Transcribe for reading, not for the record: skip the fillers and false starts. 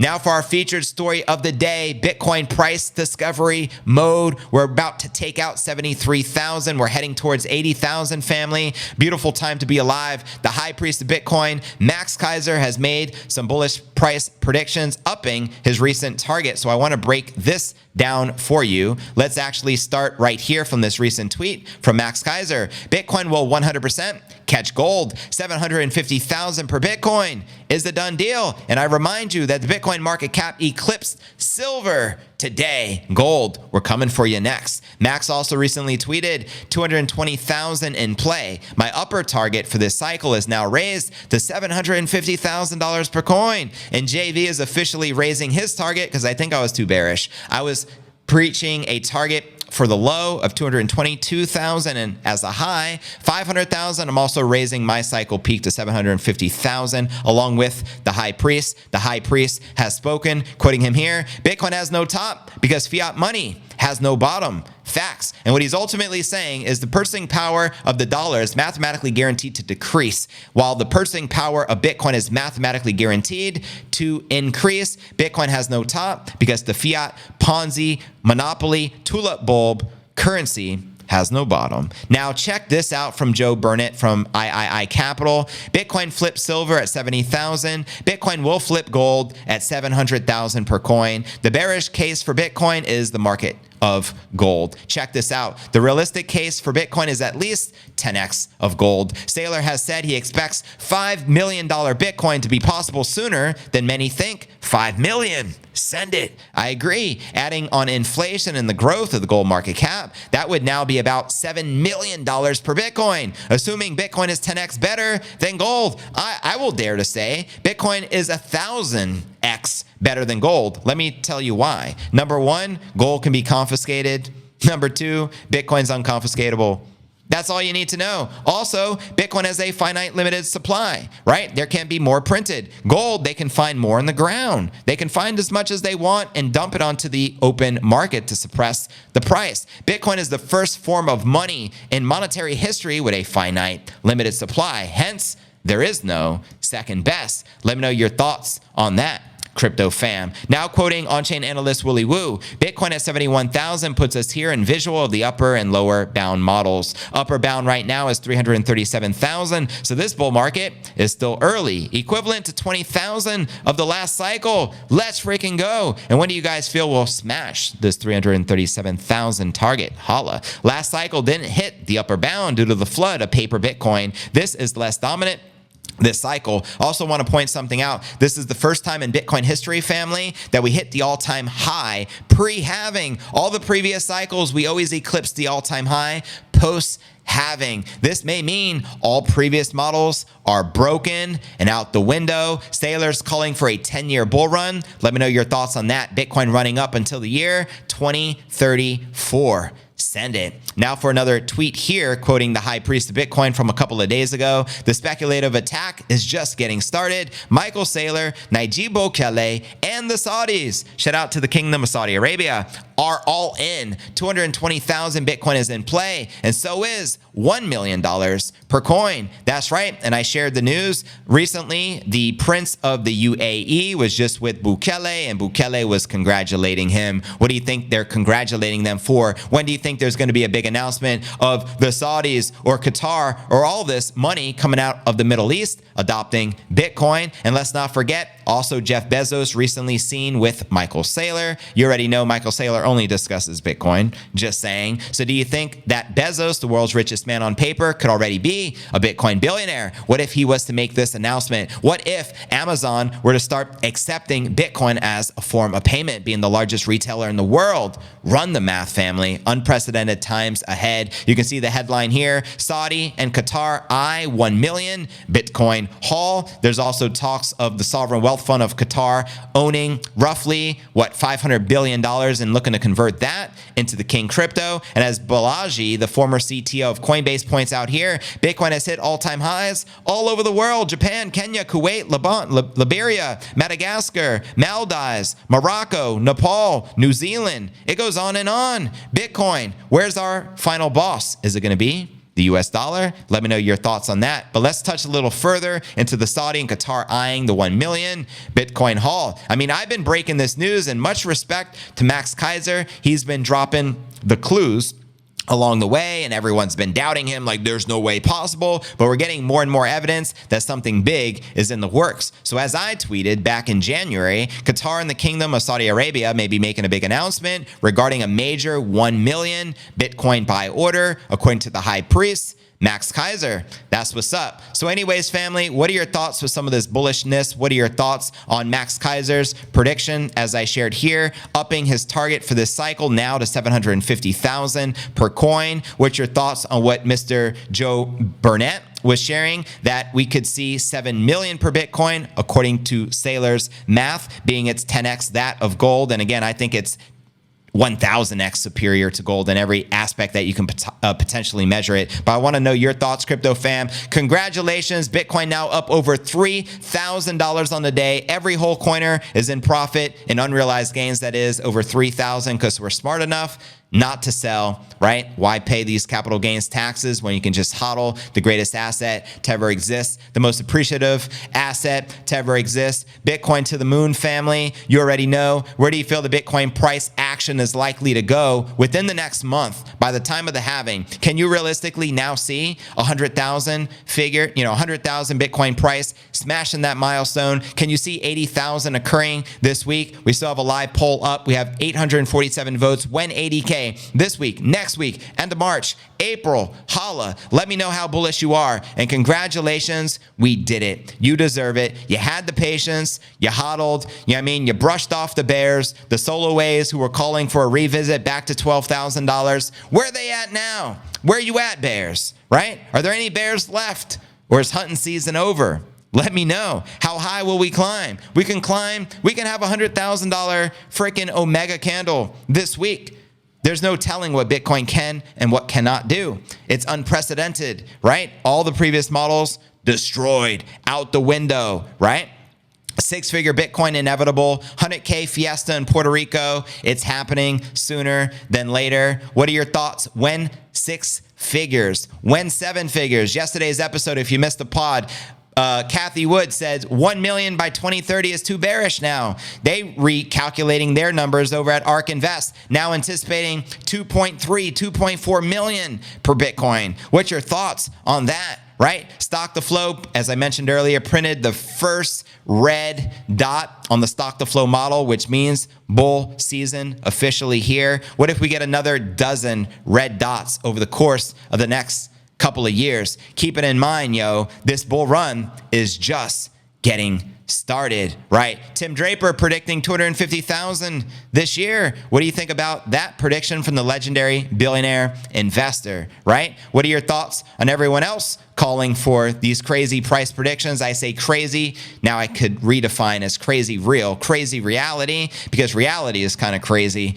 Now for our featured story of the day, Bitcoin price discovery mode. We're about to take out 73,000. We're heading towards 80,000, family. Beautiful time to be alive. The high priest of Bitcoin, Max Keiser, has made some bullish price predictions, upping his recent target. So I want to break this down for you. Let's actually start right here from this recent tweet from Max Keiser. Bitcoin will 100% catch gold. 750,000 per Bitcoin is the done deal. And I remind you that the Bitcoin market cap eclipsed silver today. Gold, we're coming for you next. Max also recently tweeted 220,000 in play. My upper target for this cycle is now raised to $750,000 per coin. And JV is officially raising his target because I think I was too bearish. I was preaching a target for the low of 222,000 and as a high 500,000. I'm also raising my cycle peak to 750,000 along with the high priest. The high priest has spoken, quoting him here, Bitcoin has no top because fiat money has no bottom. Facts. And what he's ultimately saying is the purchasing power of the dollar is mathematically guaranteed to decrease, while the purchasing power of Bitcoin is mathematically guaranteed to increase. Bitcoin has no top because the fiat, Ponzi, monopoly, tulip bulb currency has no bottom. Now check this out from Joe Burnett from III Capital. Bitcoin flips silver at 70,000. Bitcoin will flip gold at 700,000 per coin. The bearish case for Bitcoin is the market of gold. Check this out. The realistic case for Bitcoin is at least 10x of gold. Saylor has said he expects $5 million Bitcoin to be possible sooner than many think. 5 million. Send it. I agree. Adding on inflation and the growth of the gold market cap, that would now be about $7 million per Bitcoin. Assuming Bitcoin is 10x better than gold, I will dare to say Bitcoin is 1,000x better than gold. Let me tell you why. Number one, gold can be confiscated. Number two, Bitcoin's unconfiscatable. That's all you need to know. Also, Bitcoin has a finite limited supply, right? There can't be more printed. Gold, they can find more in the ground. They can find as much as they want and dump it onto the open market to suppress the price. Bitcoin is the first form of money in monetary history with a finite limited supply. Hence, there is no second best. Let me know your thoughts on that, Crypto fam. Now quoting on-chain analyst Willy Woo, Bitcoin at 71,000 puts us here in visual of the upper and lower bound models. Upper bound right now is 337,000. So this bull market is still early, equivalent to 20,000 of the last cycle. Let's freaking go. And when do you guys feel we'll smash this 337,000 target? Holla. Last cycle didn't hit the upper bound due to the flood of paper Bitcoin. This is less dominant this cycle. Also want to point something out. This is the first time in Bitcoin history, family, that we hit the all-time high pre-halving. All the previous cycles, we always eclipsed the all-time high post-halving. This may mean all previous models are broken and out the window. Saylor's calling for a 10-year bull run. Let me know your thoughts on that. Bitcoin running up until the year 2034. Send it. Now for another tweet here, quoting the high priest of Bitcoin from a couple of days ago. The speculative attack is just getting started. Michael Saylor, Nayib Bukele, and the Saudis, shout out to the Kingdom of Saudi Arabia, are all in. 220,000 Bitcoin is in play, and so is $1 million per coin. That's right. And I shared the news recently. The Prince of the UAE was just with Bukele, and Bukele was congratulating him. What do you think they're congratulating them for? When do you think there's going to be a big announcement of the Saudis or Qatar or all this money coming out of the Middle East adopting Bitcoin? And let's not forget, also Jeff Bezos recently seen with Michael Saylor. You already know Michael Saylor only discusses Bitcoin, just saying. So do you think that Bezos, the world's richest man on paper, could already be a Bitcoin billionaire? What if he was to make this announcement? What if Amazon were to start accepting Bitcoin as a form of payment, being the largest retailer in the world? Run the math, family. Unprecedented times ahead. You can see the headline here. Saudi and Qatar eye 1 million Bitcoin haul. There's also talks of the sovereign wealth fund of Qatar owning roughly, $500 billion and looking to convert that into the king crypto. And as Balaji, the former CTO of Coinbase, points out here, Bitcoin has hit all-time highs all over the world. Japan, Kenya, Kuwait, Liberia, Madagascar, Maldives, Morocco, Nepal, New Zealand. It goes on and on. Bitcoin, where's our final boss? Is it going to be the US dollar? Let me know your thoughts on that. But let's touch a little further into the Saudi and Qatar eyeing the 1 million Bitcoin haul. I mean, I've been breaking this news, and much respect to Max Keiser. He's been dropping the clues along the way, and everyone's been doubting him like there's no way possible, but we're getting more and more evidence that something big is in the works. So as I tweeted back in January, Qatar and the Kingdom of Saudi Arabia may be making a big announcement regarding a major 1 million Bitcoin buy order, according to the high priest, Max Keiser. That's what's up. So anyways, family, what are your thoughts with some of this bullishness? What are your thoughts on Max Keiser's prediction, as I shared here, upping his target for this cycle now to 750,000 per coin? What's your thoughts on what Mr. Joe Burnett was sharing, that we could see 7 million per Bitcoin, according to Sailor's math, being its 10x that of gold? And again, I think it's 1,000x superior to gold in every aspect that you can potentially measure it. But I want to know your thoughts, crypto fam. Congratulations. Bitcoin now up over $3,000 on the day. Every whole coiner is in profit, in unrealized gains, that is, over 3,000, because we're smart enough not to sell, right? Why pay these capital gains taxes when you can just hodl the greatest asset to ever exist, the most appreciative asset to ever exist? Bitcoin to the moon, family. You already know. Where do you feel the Bitcoin price action is likely to go within the next month by the time of the halving? Can you realistically now see 100,000 figure, 100,000 Bitcoin price smashing that milestone? Can you see 80,000 occurring this week? We still have a live poll up. We have 847 votes. When 80K? This week, next week, end of March, April, holla. Let me know how bullish you are. And congratulations, we did it. You deserve it. You had the patience. You hodled. You brushed off the bears, the soloways who were calling for a revisit back to $12,000. Where are they at now? Where are you at, bears? Right? Are there any bears left? Or is hunting season over? Let me know. How high will we climb? We can climb. We can have a $100,000 freaking Omega candle this week. There's no telling what Bitcoin can and what cannot do. It's unprecedented, right? All the previous models destroyed, out the window, right? Six-figure Bitcoin inevitable, 100K fiesta in Puerto Rico. It's happening sooner than later. What are your thoughts? When 6 figures? When 7 figures? Yesterday's episode, if you missed the pod, Kathy Wood says 1 million by 2030 is too bearish now. They recalculating their numbers over at ARK Invest, now anticipating 2.3, 2.4 million per Bitcoin. What's your thoughts on that? Right? Stock to flow, as I mentioned earlier, printed the first red dot on the stock to flow model, which means bull season officially here. What if we get another dozen red dots over the course of the next couple of years? Keep it in mind, this bull run is just getting started, right? Tim Draper predicting 250,000 this year. What do you think about that prediction from the legendary billionaire investor, right? What are your thoughts on everyone else calling for these crazy price predictions? I say crazy. Now I could redefine as crazy real, crazy reality, because reality is kind of crazy